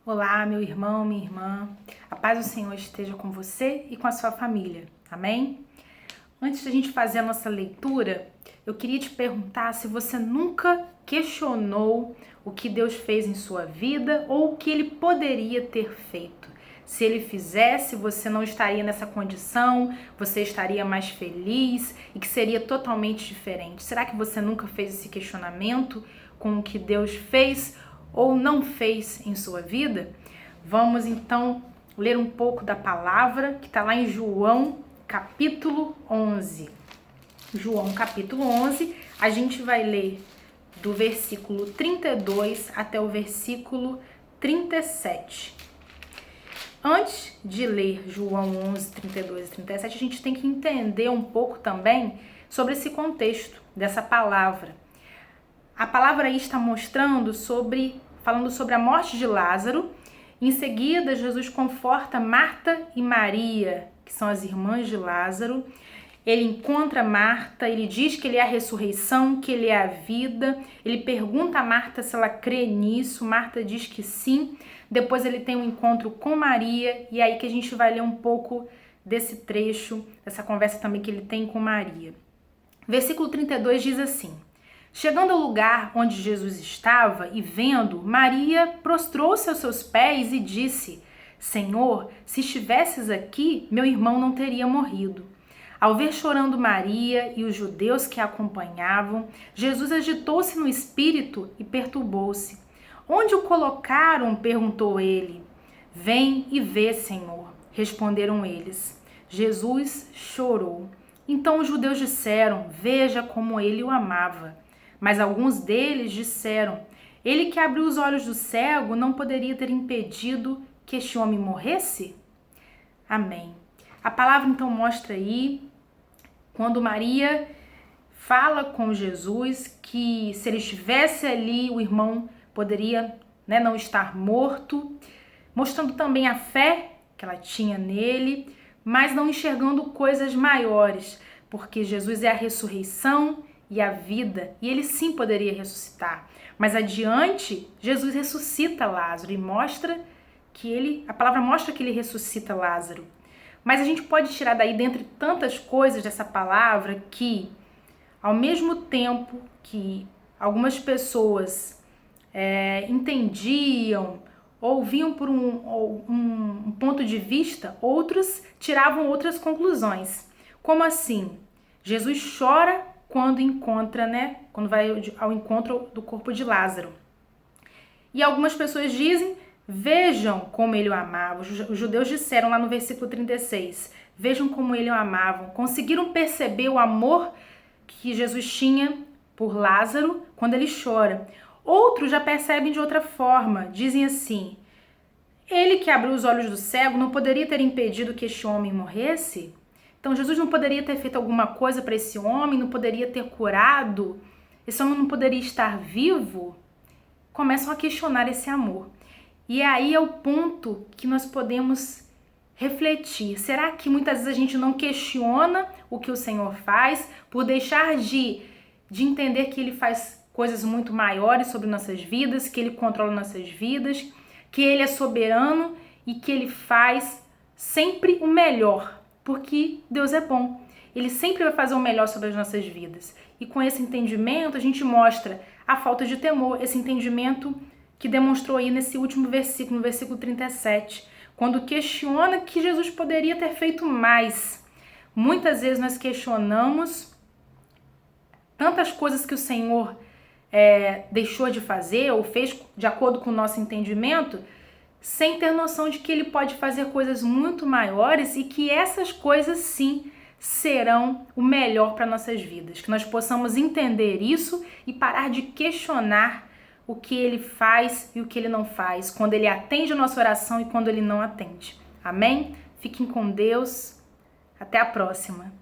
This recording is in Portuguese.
Olá, meu irmão, minha irmã. A paz do Senhor esteja com você e com a sua família. Amém? Antes da gente fazer a nossa leitura, eu queria te perguntar se você nunca questionou o que Deus fez em sua vida ou o que Ele poderia ter feito. Se Ele fizesse, você não estaria nessa condição, você estaria mais feliz e que seria totalmente diferente. Será que você nunca fez esse questionamento com o que Deus fez ou não fez em sua vida? Vamos então ler um pouco da palavra que está lá em João capítulo 11. João capítulo 11, a gente vai ler do versículo 32 até o versículo 37. Antes de ler João 11, 32 e 37, a gente tem que entender um pouco também sobre esse contexto dessa palavra. A palavra aí está falando sobre a morte de Lázaro. Em seguida, Jesus conforta Marta e Maria, que são as irmãs de Lázaro. Ele encontra Marta, ele diz que ele é a ressurreição, que ele é a vida. Ele pergunta a Marta se ela crê nisso. Marta diz que sim. Depois ele tem um encontro com Maria, e é aí que a gente vai ler um pouco desse trecho, dessa conversa também que ele tem com Maria. Versículo 32 diz assim: chegando ao lugar onde Jesus estava e vendo, Maria prostrou-se aos seus pés e disse: Senhor, se estivesses aqui, meu irmão não teria morrido. Ao ver chorando Maria e os judeus que a acompanhavam, Jesus agitou-se no espírito e perturbou-se. Onde o colocaram? Perguntou ele. Vem e vê, Senhor, responderam eles. Jesus chorou. Então os judeus disseram: veja como ele o amava. Mas alguns deles disseram: ele que abriu os olhos do cego não poderia ter impedido que este homem morresse? Amém. A palavra então mostra aí, quando Maria fala com Jesus, que se ele estivesse ali, o irmão poderia, não estar morto, mostrando também a fé que ela tinha nele, mas não enxergando coisas maiores, porque Jesus é a ressurreição e a vida, e ele sim poderia ressuscitar. Mas adiante, Jesus ressuscita Lázaro e a palavra mostra que ele ressuscita Lázaro. Mas a gente pode tirar daí, dentre tantas coisas dessa palavra, que ao mesmo tempo que algumas pessoas entendiam, ouviam por um ponto de vista, outros tiravam outras conclusões. Como assim? Jesus chora quando vai ao encontro do corpo de Lázaro. E algumas pessoas dizem: vejam como ele o amava. Os judeus disseram lá no versículo 36, vejam como ele o amavam. Conseguiram perceber o amor que Jesus tinha por Lázaro quando ele chora. Outros já percebem de outra forma, dizem assim: ele que abriu os olhos do cego não poderia ter impedido que este homem morresse? Então Jesus não poderia ter feito alguma coisa para esse homem, não poderia ter curado? Esse homem não poderia estar vivo? Começam a questionar esse amor. E aí é o ponto que nós podemos refletir. Será que muitas vezes a gente não questiona o que o Senhor faz por deixar de entender que Ele faz coisas muito maiores sobre nossas vidas, que Ele controla nossas vidas, que Ele é soberano e que Ele faz sempre o melhor? Porque Deus é bom. Ele sempre vai fazer o melhor sobre as nossas vidas. E com esse entendimento, a gente mostra a falta de temor, esse entendimento que demonstrou aí nesse último versículo, no versículo 37, quando questiona que Jesus poderia ter feito mais. Muitas vezes nós questionamos tantas coisas que o Senhor deixou de fazer ou fez de acordo com o nosso entendimento, sem ter noção de que Ele pode fazer coisas muito maiores e que essas coisas sim serão o melhor para nossas vidas. Que nós possamos entender isso e parar de questionar o que Ele faz e o que Ele não faz, quando Ele atende a nossa oração e quando Ele não atende. Amém? Fiquem com Deus. Até a próxima.